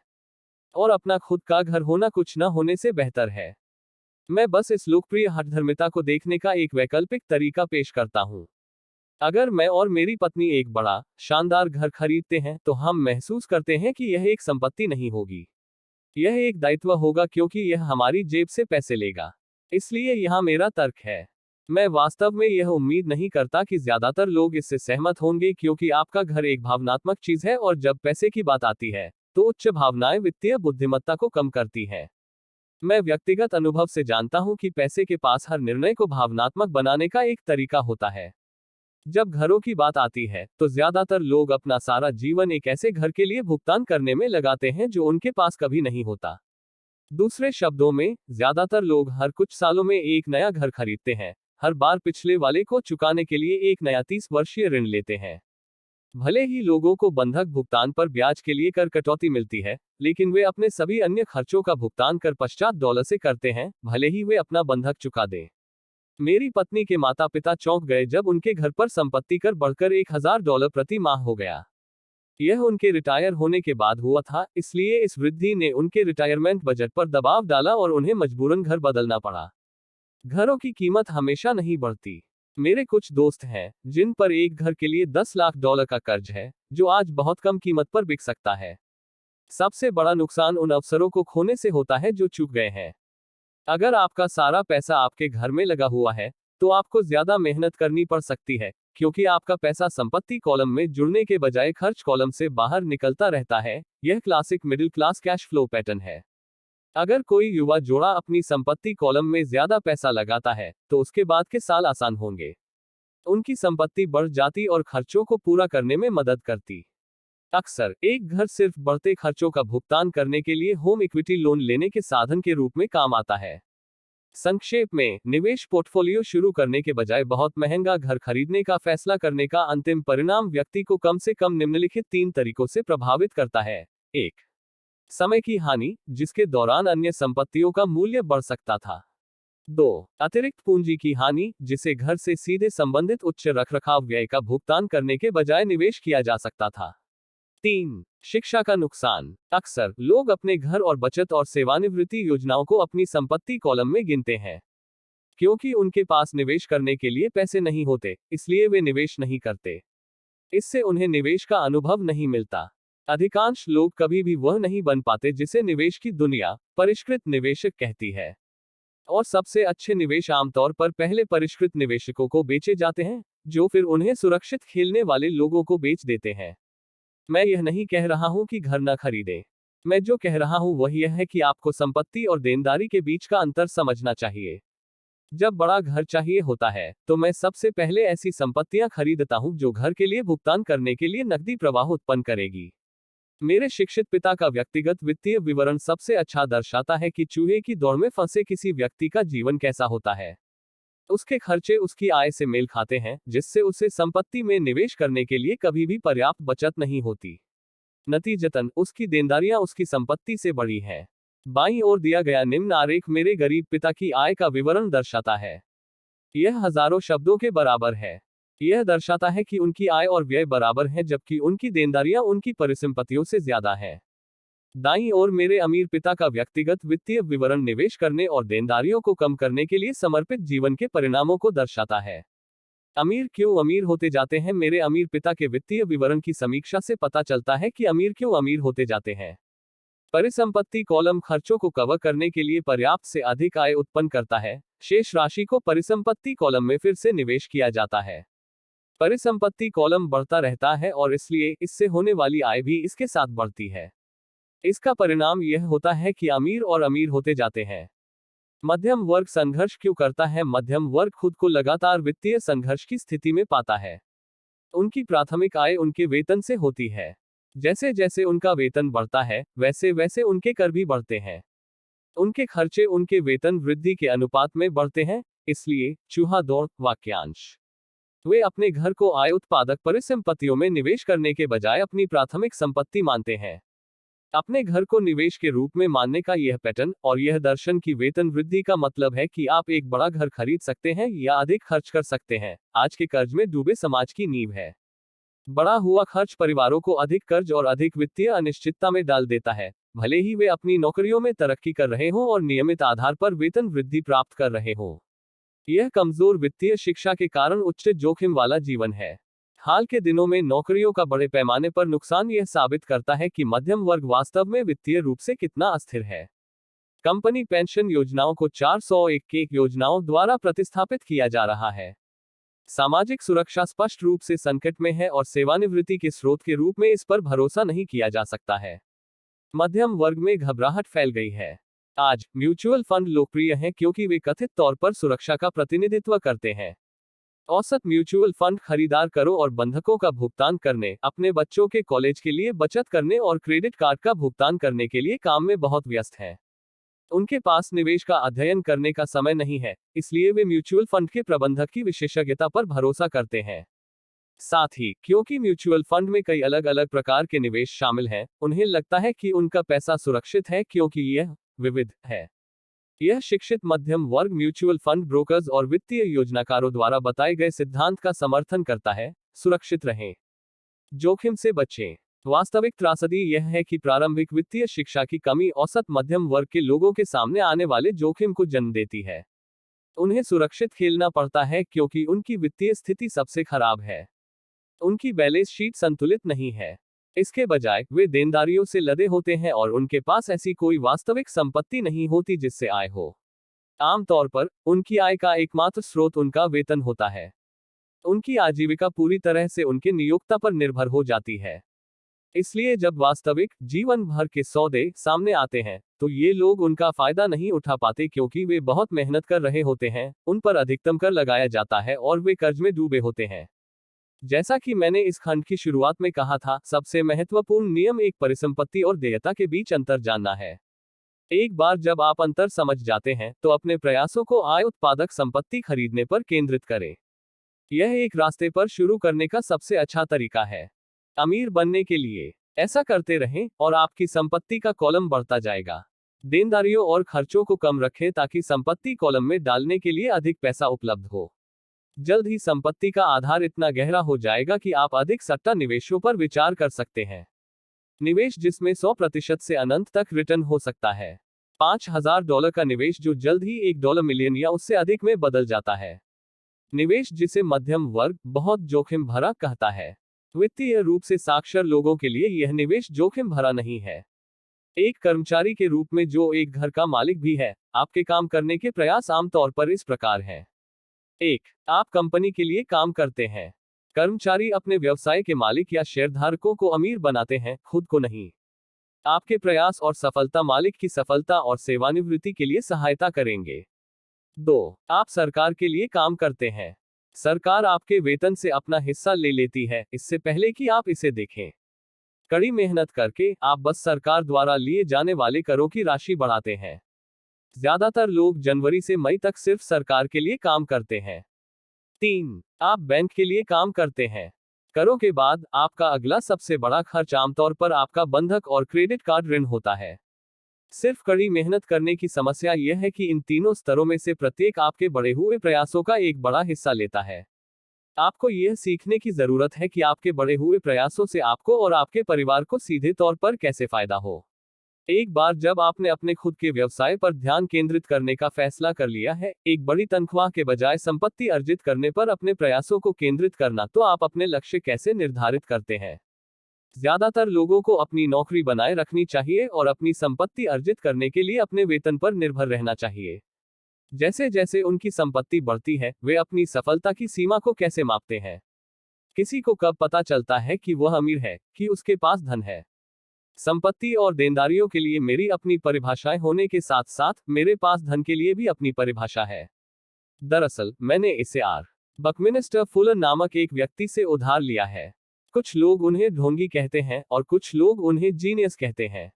[SPEAKER 1] और अपना खुद का घर होना कुछ न होने से बेहतर है। मैं बस इस लोकप्रिय हठधर्मिता को देखने का एक वैकल्पिक तरीका पेश करता हूँ। अगर मैं और मेरी पत्नी एक बड़ा, शानदार घर खरीदते हैं तो हम महसूस करते हैं कि यह एक संपत्ति नहीं होगी। यह एक दायित्व होगा क्योंकि यह हमारी जेब से पैसे लेगा। इसलिए यहाँ मेरा तर्क है। मैं वास्तव में यह उम्मीद नहीं करता कि ज्यादातर लोग इससे सहमत होंगे क्योंकि आपका घर एक भावनात्मक चीज है और जब पैसे की बात आती है, तो उच्च भावनाएं वित्तीय बुद्धिमत्ता को कम करती हैं। मैं व्यक्तिगत अनुभव से जानता हूं कि पैसे के पास हर निर्णय को भावनात्मक बनाने का एक तरीका होता है। जब घरों की बात आती है, तो ज्यादातर लोग अपना सारा जीवन एक ऐसे घर के लिए भुगतान करने में लगाते हैं जो उनके पास कभी नहीं होता। दूसरे शब्दों में, ज्यादातर लोग हर कुछ सालों में एक नया घर खरीदते हैं, हर बार पिछले वाले को चुकाने के लिए एक नया 30 वर्षीय ऋण लेते हैं। भले ही लोगों को बंधक भुगतान पर ब्याज के लिए कर कटौती मिलती है, लेकिन वे अपने सभी अन्य खर्चों का भुगतान कर पश्चात डॉलर से करते हैं, भले ही वे अपना बंधक चुका दें। मेरी पत्नी के माता पिता चौंक गए जब उनके घर पर संपत्ति कर बढ़कर $1000 प्रति माह हो गया। यह उनके रिटायर होने के बाद हुआ था, इसलिए इस वृद्धि ने उनके रिटायरमेंट बजट पर दबाव डाला और उन्हें मजबूरन घर बदलना पड़ा। घरों की कीमत हमेशा नहीं बढ़ती। मेरे कुछ दोस्त हैं जिन पर एक घर के लिए $10 लाख का कर्ज है, जो आज बहुत कम कीमत पर बिक सकता है। सबसे बड़ा नुकसान उन अवसरों को खोने से होता है जो चूक गए हैं। अगर आपका सारा पैसा आपके घर में लगा हुआ है, तो आपको ज्यादा मेहनत करनी पड़ सकती है, क्योंकि आपका पैसा संपत्ति कॉलम में जुड़ने के बजाय खर्च कॉलम से बाहर निकलता रहता है। यह classic middle class cash flow pattern है। अगर कोई युवा जोड़ा अपनी संपत्ति कॉलम में ज्यादा पैसा लगाता है, तो उसके बाद के साल आसान होंगे। उनकी संपत्ति बढ़ जाती और खर्चों को पूरा करने में मदद करती। अक्सर एक घर सिर्फ बढ़ते खर्चों का भुगतान करने के लिए होम इक्विटी लोन लेने के साधन के रूप में काम आता है। संक्षेप में, निवेश पोर्टफोलियो शुरू करने के बजाय बहुत महंगा घर खरीदने का फैसला करने का अंतिम परिणाम व्यक्ति को कम से कम निम्नलिखित 3 तरीकों से प्रभावित करता है। 1. समय की हानि, जिसके दौरान अन्य संपत्तियों का मूल्य बढ़ सकता था। 2. अतिरिक्त पूंजी की हानि, जिसे घर से सीधे संबंधित उच्च रखरखाव व्यय का भुगतान करने के बजाय निवेश किया जा सकता था। 3. शिक्षा का नुकसान, अक्सर लोग अपने घर और बचत और सेवानिवृत्ति योजनाओं को अपनी संपत्ति कॉलम में गिनते हैं। क्योंकि उनके पास निवेश करने के लिए पैसे नहीं होते, इसलिए वे निवेश नहीं करते। इससे उन्हें निवेश का अनुभव नहीं मिलता। अधिकांश लोग कभी भी वह नहीं बन पाते जिसे निवेश की दुनिया परिष्कृत निवेशक कहती है। और सबसे अच्छे निवेश आमतौर पर पहले परिष्कृत निवेशकों को बेचे जाते हैं, जो फिर उन्हें सुरक्षित खेलने वाले लोगों को बेच देते हैं। मैं यह नहीं कह रहा हूं कि घर न खरीदें। मैं जो कह रहा हूं वह यह है कि आपको संपत्ति और देनदारी के बीच का अंतर समझना चाहिए। जब बड़ा घर चाहिए होता है, तो मैं सबसे पहले ऐसी संपत्तियां खरीदता हूं जो घर के लिए भुगतान करने के लिए नकदी प्रवाह उत्पन्न करेगी। मेरे शिक्षित पिता का व्यक्तिगत वित्तीय विवरण सबसे अच्छा दर्शाता है कि चूहे की दौड़ में फंसे किसी व्यक्ति का जीवन कैसा होता है। उसके खर्चे उसकी आय से मेल खाते हैं, जिससे उसे संपत्ति में निवेश करने के लिए कभी भी पर्याप्त बचत नहीं होती। नतीजतन उसकी देनदारियां उसकी संपत्ति से बड़ी हैं। बाईं ओर दिया गया निम्न आरेख मेरे गरीब पिता की आय का विवरण दर्शाता है। यह हजारों शब्दों के बराबर है। यह दर्शाता है कि उनकी आय और व्यय बराबर हैं, जबकि उनकी देनदारियां उनकी परिसंपत्तियों से ज्यादा हैं। दाईं ओर मेरे अमीर पिता का व्यक्तिगत वित्तीय विवरण निवेश करने और देनदारियों को कम करने के लिए समर्पित जीवन के परिणामों को दर्शाता है। अमीर क्यों अमीर होते जाते हैं? मेरे अमीर पिता के वित्तीय विवरण की समीक्षा से पता चलता है कि अमीर क्यों अमीर होते जाते हैं। परिसंपत्ति कॉलम खर्चों को कवर करने के लिए पर्याप्त से अधिक आय उत्पन्न करता है। शेष राशि को परिसंपत्ति कॉलम में फिर से निवेश किया जाता है। परिसंपत्ति कॉलम बढ़ता रहता है और इसलिए इससे होने वाली आय भी इसके साथ बढ़ती है। इसका परिणाम यह होता है कि अमीर और अमीर होते जाते हैं। मध्यम वर्ग संघर्ष क्यों करता है? मध्यम वर्ग खुद को लगातार वित्तीय संघर्ष की स्थिति में पाता है। उनकी प्राथमिक आय उनके वेतन से होती है। जैसे जैसे उनका वेतन बढ़ता है, वैसे वैसे उनके कर भी बढ़ते हैं। उनके खर्चे उनके वेतन वृद्धि के अनुपात में बढ़ते हैं। इसलिए चूहा दौड़ वाक्यांश, वे अपने घर को आय उत्पादक परिसंपत्तियों में निवेश करने के बजाय अपनी प्राथमिक संपत्ति मानते हैं। अपने घर को निवेश के रूप में मानने का यह पैटर्न और यह दर्शन की वेतन वृद्धि का मतलब है कि आप एक बड़ा घर खरीद सकते हैं या अधिक खर्च कर सकते हैं, आज के कर्ज में डूबे समाज की नींव है। बढ़ा हुआ खर्च परिवारों को अधिक कर्ज और अधिक वित्तीय अनिश्चितता में डाल देता है, भले ही वे अपनी नौकरियों में तरक्की कर रहे हों और नियमित आधार पर वेतन वृद्धि प्राप्त कर रहे हों। यह कमजोर वित्तीय शिक्षा के कारण उच्च जोखिम वाला जीवन है। हाल के दिनों में नौकरियों का बड़े पैमाने पर नुकसान यह साबित करता है कि मध्यम वर्ग वास्तव में वित्तीय रूप से कितना अस्थिर है। कंपनी पेंशन योजनाओं को 401 योजनाओं द्वारा प्रतिस्थापित किया जा रहा है। सामाजिक सुरक्षा स्पष्ट रूप से संकट में है और सेवानिवृत्ति के स्रोत के रूप में इस पर भरोसा नहीं किया जा सकता है। मध्यम वर्ग में घबराहट फैल गई है। आज म्यूचुअल फंड लोकप्रिय हैं क्योंकि वे कथित तौर पर सुरक्षा का प्रतिनिधित्व करते हैं। औसत म्यूचुअल फंड खरीदार करों और बंधकों का भुगतान करने, अपने बच्चों के कॉलेज के लिए बचत करने और क्रेडिट कार्ड का भुगतान करने के लिए काम में बहुत व्यस्त हैं। उनके पास निवेश का अध्ययन करने का समय नहीं है, इसलिए वे म्यूचुअल फंड के प्रबंधक की विशेषज्ञता पर भरोसा करते हैं। साथ ही क्योंकि म्यूचुअल फंड में कई अलग अलग प्रकार के निवेश शामिल हैं, उन्हें लगता है कि उनका पैसा सुरक्षित है क्योंकि यह विविध है। यह शिक्षित मध्यम वर्ग म्यूचुअल फंड ब्रोकर्स और वित्तीय योजनाकारों द्वारा बताए गए सिद्धांत का समर्थन करता है, सुरक्षित रहें, जोखिम से बचें। वास्तविक त्रासदी यह है कि प्रारंभिक वित्तीय शिक्षा की कमी औसत मध्यम वर्ग के लोगों के सामने आने वाले जोखिम को जन्म देती है। उन्हें सुरक्षित खेलना पड़ता है क्योंकि उनकी वित्तीय स्थिति सबसे खराब है। उनकी बैलेंस शीट संतुलित नहीं है। इसके बजाय वे देनदारियों से लदे होते हैं और उनके पास ऐसी कोई वास्तविक संपत्ति नहीं होती जिससे आय हो। आमतौर पर उनकी आय का एकमात्र स्रोत उनका वेतन होता है। उनकी आजीविका पूरी तरह से उनके नियोक्ता पर निर्भर हो जाती है। इसलिए जब वास्तविक जीवन भर के सौदे सामने आते हैं तो ये लोग उनका फायदा नहीं उठा पाते क्योंकि वे बहुत मेहनत कर रहे होते हैं, उन पर अधिकतम कर लगाया जाता है और वे कर्ज में डूबे होते हैं। जैसा कि मैंने इस खंड की शुरुआत में कहा था, सबसे महत्वपूर्ण नियम एक परिसंपत्ति और देयता के बीच अंतर जानना है। एक बार जब आप अंतर समझ जाते हैं तो अपने प्रयासों को आय उत्पादक संपत्ति खरीदने पर केंद्रित करें। यह एक रास्ते पर शुरू करने का सबसे अच्छा तरीका है। अमीर बनने के लिए ऐसा करते रहें और आपकी संपत्ति का कॉलम बढ़ता जाएगा। देनदारियों और खर्चों को कम रखें ताकि संपत्ति कॉलम में डालने के लिए अधिक पैसा उपलब्ध हो। जल्द ही संपत्ति का आधार इतना गहरा हो जाएगा कि आप अधिक सट्टा निवेशों पर विचार कर सकते हैं। निवेश जिसमें 100% से अनंत तक रिटर्न हो सकता है। $5,000 का निवेश जो जल्द ही $1 मिलियन या उससे अधिक में बदल जाता है। निवेश जिसे मध्यम वर्ग बहुत जोखिम भरा कहता है। वित्तीय रूप से साक्षर लोगों के लिए यह निवेश जोखिम भरा नहीं है। एक कर्मचारी के रूप में जो एक घर का मालिक भी है, आपके काम करने के प्रयास आमतौर पर इस प्रकार हैं। 1. आप कंपनी के लिए काम करते हैं। कर्मचारी अपने व्यवसाय के मालिक या शेयरधारकों को अमीर बनाते हैं, खुद को नहीं। आपके प्रयास और सफलता मालिक की सफलता और सेवानिवृत्ति के लिए सहायता करेंगे। 2. आप सरकार के लिए काम करते हैं। सरकार आपके वेतन से अपना हिस्सा ले लेती है, इससे पहले कि आप इसे देखें। कड़ी मेहनत करके आप बस सरकार द्वारा लिए जाने वाले करों की राशि बढ़ाते हैं। ज्यादातर लोग जनवरी से मई तक सिर्फ सरकार के लिए काम करते हैं। 3. आप बैंक के लिए काम करते हैं। करों के बाद आपका अगला सबसे बड़ा खर्च आमतौर पर आपका बंधक और क्रेडिट कार्ड ऋण होता है। सिर्फ कड़ी मेहनत करने की समस्या यह है कि इन तीनों स्तरों में से प्रत्येक आपके बढ़े हुए प्रयासों का एक बड़ा हिस्सा लेता है। आपको यह सीखने की जरूरत है कि आपके बढ़े हुए प्रयासों से आपको और आपके परिवार को सीधे तौर पर कैसे फायदा हो। एक बार जब आपने अपने खुद के व्यवसाय पर ध्यान केंद्रित करने का फैसला कर लिया है, एक बड़ी तनख्वाह के बजाय संपत्ति अर्जित करने पर अपने प्रयासों को केंद्रित करना, तो आप अपने लक्ष्य कैसे निर्धारित करते हैं। ज्यादातर लोगों को अपनी नौकरी बनाए रखनी चाहिए और अपनी संपत्ति अर्जित करने के लिए अपने वेतन पर निर्भर रहना चाहिए। जैसे जैसे उनकी संपत्ति बढ़ती है, वे अपनी सफलता की सीमा को कैसे मापते हैं। किसी को कब पता चलता है कि वह अमीर है, कि उसके पास धन है। संपत्ति और देनदारियों के लिए मेरी अपनी परिभाषाएं होने के साथ साथ मेरे पास धन के लिए भी अपनी परिभाषा है। दरअसल मैंने इसे आर. बकमिनिस्टर फुलर नामक एक व्यक्ति से उधार लिया है। कुछ लोग उन्हें ढोंगी कहते हैं और कुछ लोग उन्हें जीनियस कहते हैं।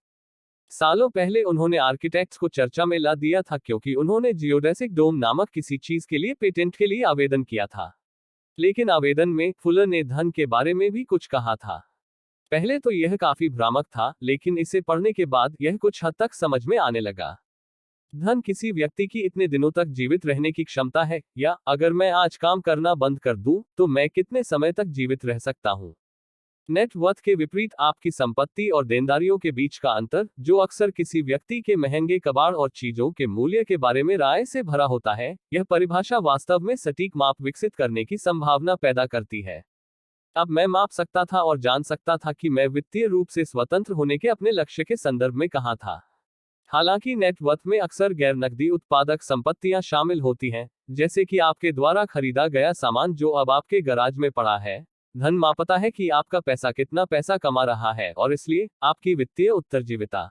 [SPEAKER 1] सालों पहले उन्होंने आर्किटेक्ट्स को चर्चा में ला दिया था क्योंकि उन्होंने जियोडेसिक डोम नामक किसी चीज के लिए पेटेंट के लिए आवेदन किया था। लेकिन आवेदन में फुलर ने धन के बारे में भी कुछ कहा था। पहले तो यह काफी भ्रामक था, लेकिन इसे पढ़ने के बाद यह कुछ हद तक समझ में आने लगा। धन किसी व्यक्ति की इतने दिनों तक जीवित रहने की क्षमता है, या अगर मैं आज काम करना बंद कर दूं, तो मैं कितने समय तक जीवित रह सकता हूं। नेट वर्थ के विपरीत आपकी संपत्ति और देनदारियों के बीच का अंतर, जो अक्सर किसी व्यक्ति के महंगे कबाड़ और चीजों के मूल्य के बारे में राय से भरा होता है, यह परिभाषा वास्तव में सटीक माप विकसित करने की संभावना पैदा करती है। अब मैं माप सकता था और जान सकता था कि मैं वित्तीय रूप से स्वतंत्र होने के अपने लक्ष्य के संदर्भ में कहां था। हालांकि नेट वर्थ में अक्सर गैर नकदी उत्पादक संपत्तियां शामिल होती हैं, जैसे कि आपके द्वारा खरीदा गया सामान जो अब आपके गराज में पड़ा है। धन मापता है कि आपका पैसा कितना पैसा कमा रहा है और इसलिए आपकी वित्तीय उत्तरजीविता।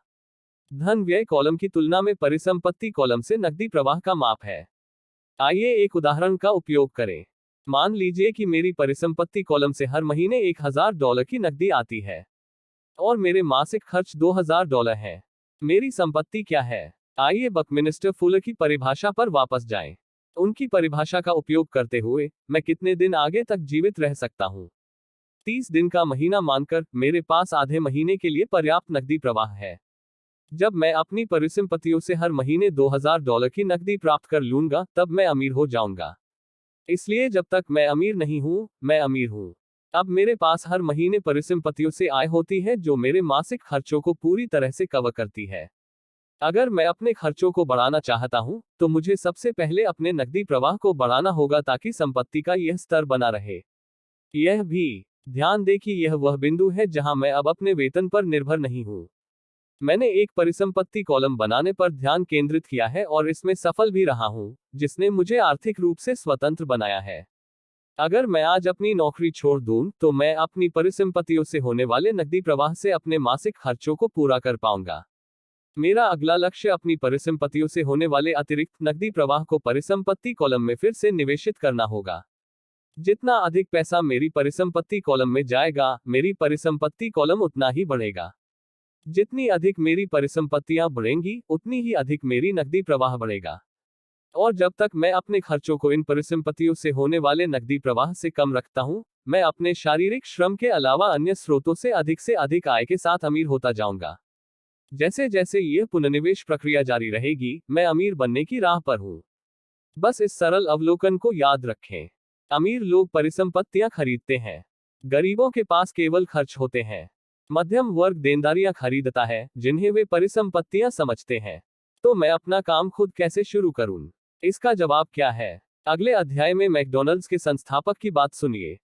[SPEAKER 1] धन व्यय कॉलम की तुलना में परिसंपत्ति कॉलम से नकदी प्रवाह का माप है। आइए एक उदाहरण का उपयोग करें। मान लीजिए कि मेरी परिसंपत्ति कॉलम से हर महीने $1,000 की नकदी आती है और मेरे मासिक खर्च $2,000 है। मेरी संपत्ति क्या है? आइए बकमिनिस्टर फुलर की परिभाषा पर वापस जाएं। उनकी परिभाषा का उपयोग करते हुए मैं कितने दिन आगे तक जीवित रह सकता हूं? 30 दिन का महीना मानकर मेरे पास आधे महीने के लिए पर्याप्त नकदी प्रवाह है। जब मैं अपनी परिसंपत्तियों से हर महीने $2,000 की नकदी प्राप्त कर लूंगा, तब मैं अमीर हो जाऊंगा। इसलिए जब तक मैं अमीर नहीं हूं, मैं अमीर हूं। अब मेरे पास हर महीने परिसंपत्तियों से आय होती है जो मेरे मासिक खर्चों को पूरी तरह से कवर करती है। अगर मैं अपने खर्चों को बढ़ाना चाहता हूं, तो मुझे सबसे पहले अपने नकदी प्रवाह को बढ़ाना होगा ताकि संपत्ति का यह स्तर बना रहे। यह भी ध्यान दें कि यह वह बिंदु है जहां मैं अब अपने वेतन पर निर्भर नहीं हूं। मैंने एक परिसंपत्ति कॉलम बनाने पर ध्यान केंद्रित किया है और इसमें सफल भी रहा हूं, जिसने मुझे आर्थिक रूप से स्वतंत्र बनाया है। अगर मैं आज अपनी नौकरी छोड़ दूं, तो मैं अपनी परिसंपत्तियों से होने वाले नकदी प्रवाह से अपने मासिक खर्चों को पूरा कर पाऊंगा। मेरा अगला लक्ष्य अपनी परिसंपत्तियों से होने वाले अतिरिक्त नकदी प्रवाह को परिसंपत्ति कॉलम में फिर से निवेशित करना होगा। जितना अधिक पैसा मेरी परिसंपत्ति कॉलम में जाएगा, मेरी परिसंपत्ति कॉलम उतना ही बढ़ेगा। जितनी अधिक मेरी परिसंपत्तियां बढ़ेंगी, उतनी ही अधिक मेरी नकदी प्रवाह बढ़ेगा। और जब तक मैं अपने खर्चों को इन परिसंपत्तियों से होने वाले नकदी प्रवाह से कम रखता हूं, मैं अपने शारीरिक श्रम के अलावा अन्य स्रोतों से अधिक आय के साथ अमीर होता जाऊंगा। जैसे जैसे यह पुनर्निवेश प्रक्रिया जारी रहेगी, मैं अमीर बनने की राह पर हूं। बस इस सरल अवलोकन को याद रखें। अमीर लोग परिसंपत्तियां खरीदते हैं। गरीबों के पास केवल खर्च होते हैं। मध्यम वर्ग देनदारियां खरीदता है, जिन्हें वे परिसंपत्तियां समझते हैं। तो मैं अपना काम खुद कैसे शुरू करूं? इसका जवाब क्या है? अगले अध्याय में मैकडॉनल्ड्स के संस्थापक की बात सुनिए।